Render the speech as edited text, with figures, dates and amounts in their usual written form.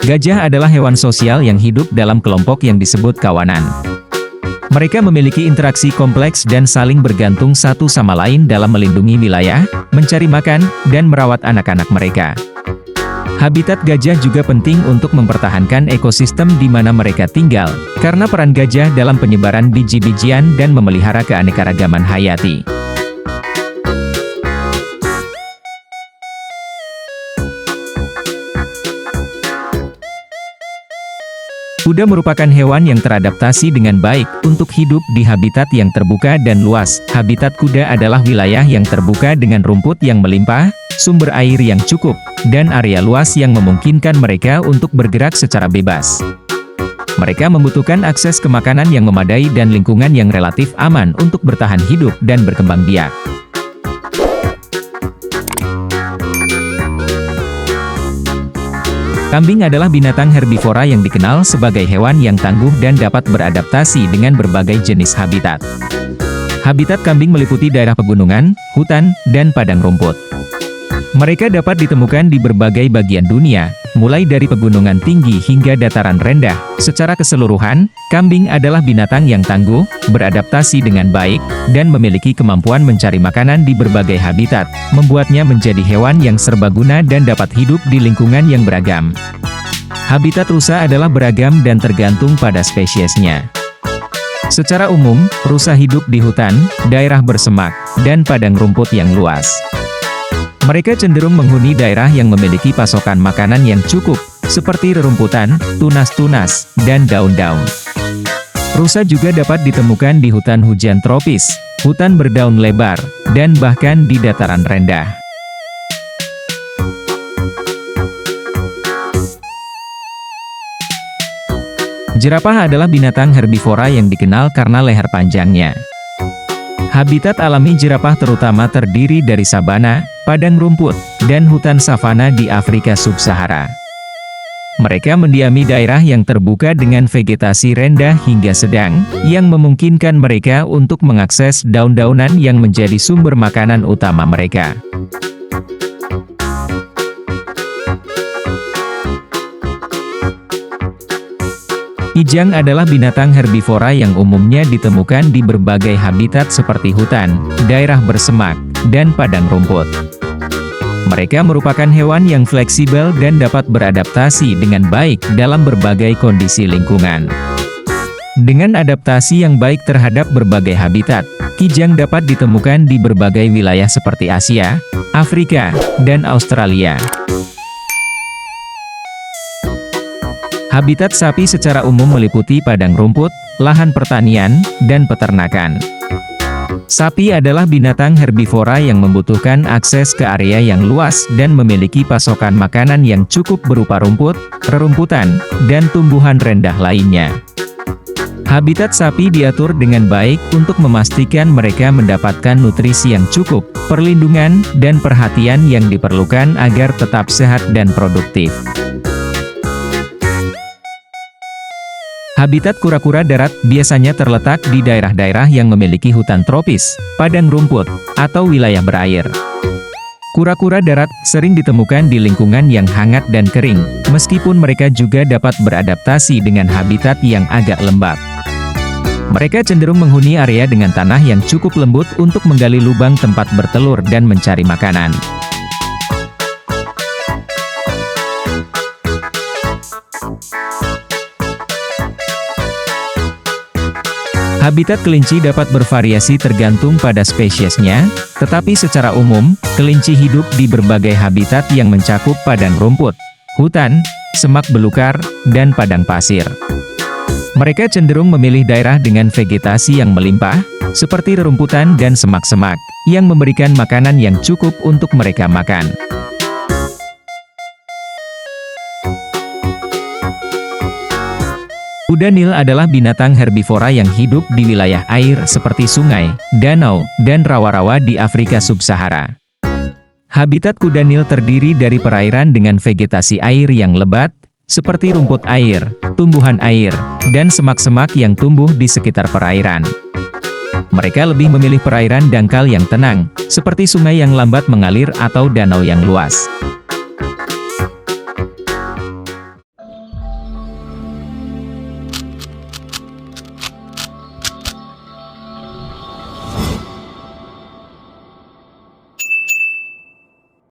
Gajah adalah hewan sosial yang hidup dalam kelompok yang disebut kawanan. Mereka memiliki interaksi kompleks dan saling bergantung satu sama lain dalam melindungi wilayah, mencari makan, dan merawat anak-anak mereka. Habitat gajah juga penting untuk mempertahankan ekosistem di mana mereka tinggal, karena peran gajah dalam penyebaran biji-bijian dan memelihara keanekaragaman hayati. Kuda merupakan hewan yang teradaptasi dengan baik untuk hidup di habitat yang terbuka dan luas. Habitat kuda adalah wilayah yang terbuka dengan rumput yang melimpah, sumber air yang cukup, dan area luas yang memungkinkan mereka untuk bergerak secara bebas. Mereka membutuhkan akses ke makanan yang memadai dan lingkungan yang relatif aman untuk bertahan hidup dan berkembang biak. Kambing adalah binatang herbivora yang dikenal sebagai hewan yang tangguh dan dapat beradaptasi dengan berbagai jenis habitat. Habitat kambing meliputi daerah pegunungan, hutan, dan padang rumput. Mereka dapat ditemukan di berbagai bagian dunia, mulai dari pegunungan tinggi hingga dataran rendah. Secara keseluruhan, kambing adalah binatang yang tangguh, beradaptasi dengan baik, dan memiliki kemampuan mencari makanan di berbagai habitat, membuatnya menjadi hewan yang serbaguna dan dapat hidup di lingkungan yang beragam. Habitat rusa adalah beragam dan tergantung pada spesiesnya. Secara umum, rusa hidup di hutan, daerah bersemak, dan padang rumput yang luas. Mereka cenderung menghuni daerah yang memiliki pasokan makanan yang cukup, seperti rerumputan, tunas-tunas, dan daun-daun. Rusa juga dapat ditemukan di hutan hujan tropis, hutan berdaun lebar, dan bahkan di dataran rendah. Jerapah adalah binatang herbivora yang dikenal karena leher panjangnya. Habitat alami jerapah terutama terdiri dari sabana, padang rumput, dan hutan savana di Afrika Sub-Sahara. Mereka mendiami daerah yang terbuka dengan vegetasi rendah hingga sedang, yang memungkinkan mereka untuk mengakses daun-daunan yang menjadi sumber makanan utama mereka. Kijang adalah binatang herbivora yang umumnya ditemukan di berbagai habitat seperti hutan, daerah bersemak, dan padang rumput. Mereka merupakan hewan yang fleksibel dan dapat beradaptasi dengan baik dalam berbagai kondisi lingkungan. Dengan adaptasi yang baik terhadap berbagai habitat, kijang dapat ditemukan di berbagai wilayah seperti Asia, Afrika, dan Australia. Habitat sapi secara umum meliputi padang rumput, lahan pertanian, dan peternakan. Sapi adalah binatang herbivora yang membutuhkan akses ke area yang luas dan memiliki pasokan makanan yang cukup berupa rumput, rerumputan, dan tumbuhan rendah lainnya. Habitat sapi diatur dengan baik untuk memastikan mereka mendapatkan nutrisi yang cukup, perlindungan, dan perhatian yang diperlukan agar tetap sehat dan produktif. Habitat kura-kura darat biasanya terletak di daerah-daerah yang memiliki hutan tropis, padang rumput, atau wilayah berair. Kura-kura darat sering ditemukan di lingkungan yang hangat dan kering, meskipun mereka juga dapat beradaptasi dengan habitat yang agak lembab. Mereka cenderung menghuni area dengan tanah yang cukup lembut untuk menggali lubang tempat bertelur dan mencari makanan. Habitat kelinci dapat bervariasi tergantung pada spesiesnya, tetapi secara umum, kelinci hidup di berbagai habitat yang mencakup padang rumput, hutan, semak belukar, dan padang pasir. Mereka cenderung memilih daerah dengan vegetasi yang melimpah, seperti rerumputan dan semak-semak, yang memberikan makanan yang cukup untuk mereka makan. Kuda Nil adalah binatang herbivora yang hidup di wilayah air seperti sungai, danau, dan rawa-rawa di Afrika Sub-Sahara. Habitat kuda Nil terdiri dari perairan dengan vegetasi air yang lebat, seperti rumput air, tumbuhan air, dan semak-semak yang tumbuh di sekitar perairan. Mereka lebih memilih perairan dangkal yang tenang, seperti sungai yang lambat mengalir atau danau yang luas.